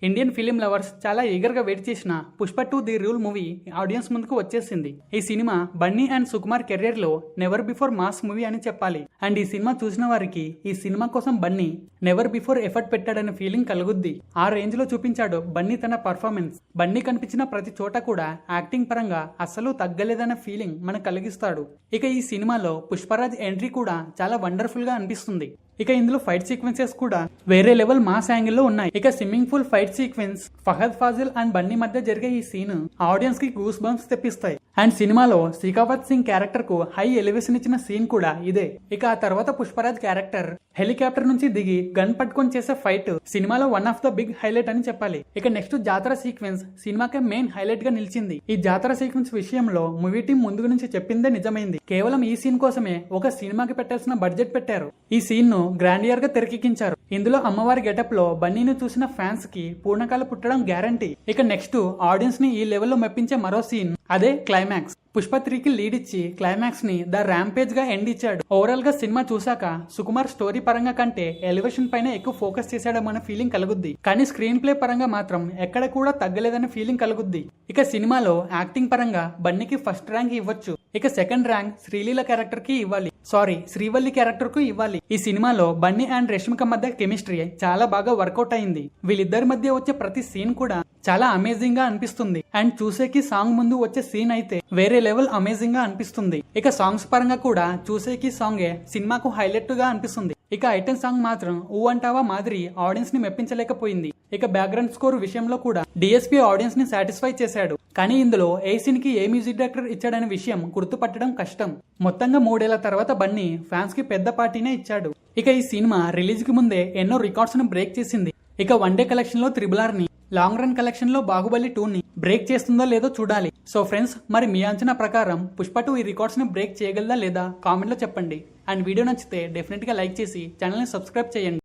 Indian film lovers చాలా eager గా wait చేసిన Pushpa 2 the rule movie audience ముందుకు వచ్చేసింది. ఈ cinema Bunny and Sukumar career లో నెవర్ బిఫోర్ మాస్ మూవీ అని చెప్పాలి. అండ్ ఈ సినిమా చూసిన వారికి ఈ సినిమా కోసం బన్నీ నెవర్ బిఫోర్ ఎఫర్ట్ పెట్టాడనే ఫీలింగ్ కలుగుద్ది. ఆ రేంజ్ లో చూపించాడు బన్నీ తన పర్ఫార్మెన్స్. బన్నీ కనిపించిన ప్రతి చోట కూడా యాక్టింగ్ పరంగా అస్సలు తగ్గలేదనే ఫీలింగ్ మనకు కలిగిస్తాడు. ఇక ఈ సినిమాలో పుష్పరాజ్ ఎంట్రీ కూడా చాలా వండర్ఫుల్ గా అనిపిస్తుంది. ఇక ఇందులో ఫైట్ సీక్వెన్సెస్ కూడా వేరే లెవెల్ మాస్ యాంగిల్ లో ఉన్నాయి. ఇక swimming pool fight sequence, Fahadh Faasil and Bunny మధ్య జరిగే ఈ సీన్ ఆడియన్స్ కి గూస్ బంప్స్ తెప్పిస్తాయి. అండ్ సినిమాలో శిఖావత్ సింగ్ క్యారెక్టర్ కు హై ఎలివేషన్ ఇచ్చిన సీన్ కూడా ఇదే. ఇక ఆ తర్వాత పుష్పరాజ్ క్యారెక్టర్ హెలికాప్టర్ నుంచి దిగి గన్ పట్టుకొని చేసే ఫైట్ సినిమాలో one of the big highlight అని చెప్పాలి. ఇక నెక్స్ట్ జాతర సీక్వెన్స్ సినిమాకే మెయిన్ హైలైట్ గా నిలిచింది. ఈ జాతర సీక్వెన్స్ విషయంలో మూవీ టీం ముందు నుంచి చెప్పిందే నిజమైంది. కేవలం ఈ సీన్ కోసమే ఒక సినిమాకి పెట్టాల్సిన బడ్జెట్ పెట్టారు. ఈ సీన్ ను గ్రాండియర్ గా తెరకెక్కించారు. ఇందులో అమ్మవారి గెటప్ లో బన్నీని చూసిన ఫ్యాన్స్ కి పూర్ణకాలు పుట్టడం గ్యారంటీ. ఇక నెక్స్ట్ ఆడియన్స్ ని ఈ లెవెల్లో మెప్పించే మరో సీన్ అదే క్లైమాక్స్. పుష్ప 3కి లీడ్ ఇచ్చి క్లైమాక్స్ ని ద ర్యాంపేజ్ గా ఎండ్ ఇచ్చాడు. ఓవరాల్ గా సినిమా చూసాక సుకుమార్ స్టోరీ పరంగా కంటే ఎలివేషన్ పైన ఎక్కువ ఫోకస్ చేశాడమన్న ఫీలింగ్ కలుగుద్ది. కానీ స్క్రీన్ ప్లే పరంగా మాత్రం ఎక్కడ కూడా తగ్గలేదన్న ఫీలింగ్ కలుగుద్ది. ఇక సినిమాలో యాక్టింగ్ పరంగా బన్నీకి ఫస్ట్ ర్యాంక్ ఇవ్వచ్చు. ఇక సెకండ్ ర్యాంక్ శ్రీలీల క్యారెక్టర్ కి ఇవ్వాలి. శ్రీవల్లి క్యారెక్టర్ కు ఇవ్వాలి. ఈ సినిమాలో బన్నీ అండ్ రష్మిక మధ్య కెమిస్ట్రీ చాలా బాగా వర్కౌట్ అయింది. వీళ్ళిద్దరి మధ్య వచ్చే ప్రతి సీన్ కూడా చాలా అమేజింగ్ గా అనిపిస్తుంది. అండ్ చూసేకి సాంగ్ ముందు వచ్చే సీన్ అయితే వేరే లెవెల్ అమేజింగ్ గా అనిపిస్తుంది. ఇక సాంగ్స్ పరంగా కూడా చూసేకి సాంగే సినిమాకు హైలైట్ గా అనిపిస్తుంది. ఇక ఐటెం సాంగ్ మాత్రం ఊ అంటావా మాదిరి ఆడియన్స్ ని మెప్పించలేకపోయింది. ఇక బ్యాక్గ్రౌండ్ స్కోర్ విషయంలో కూడా డిఎస్పీ ఆడియన్స్ ని సాటిస్ఫై చేశాడు. కానీ ఇందులో ఏ సీన్ కి ఏ మ్యూజిక్ డైరెక్టర్ ఇచ్చాడనే విషయం గుర్తుపట్టడం కష్టం. మొత్తంగా 3 ఏళ్ల తర్వాత బన్నీ ఫ్యాన్స్ కి పెద్ద పార్టీనే ఇచ్చాడు. ఇక ఈ సినిమా రిలీజ్ కి ముందే ఎన్నో రికార్డ్స్ ను బ్రేక్ చేసింది. ఇక వన్ డే కలెక్షన్ లో RRR ని, లాంగ్ రన్ కలెక్షన్ లో బాహుబలి 2 ని బ్రేక్ చేస్తుందో లేదో చూడాలి. సో ఫ్రెండ్స్, మరి మీ అంచనా ప్రకారం పుష్ప 2 ఈ రికార్డ్స్ ని బ్రేక్ చేయగలదా లేదా కామెంట్ లో చెప్పండి. అండ్ వీడియో నచ్చితే డెఫినెట్ గా లైక్ చేసి ఛానల్ ని సబ్స్క్రైబ్ చేయండి.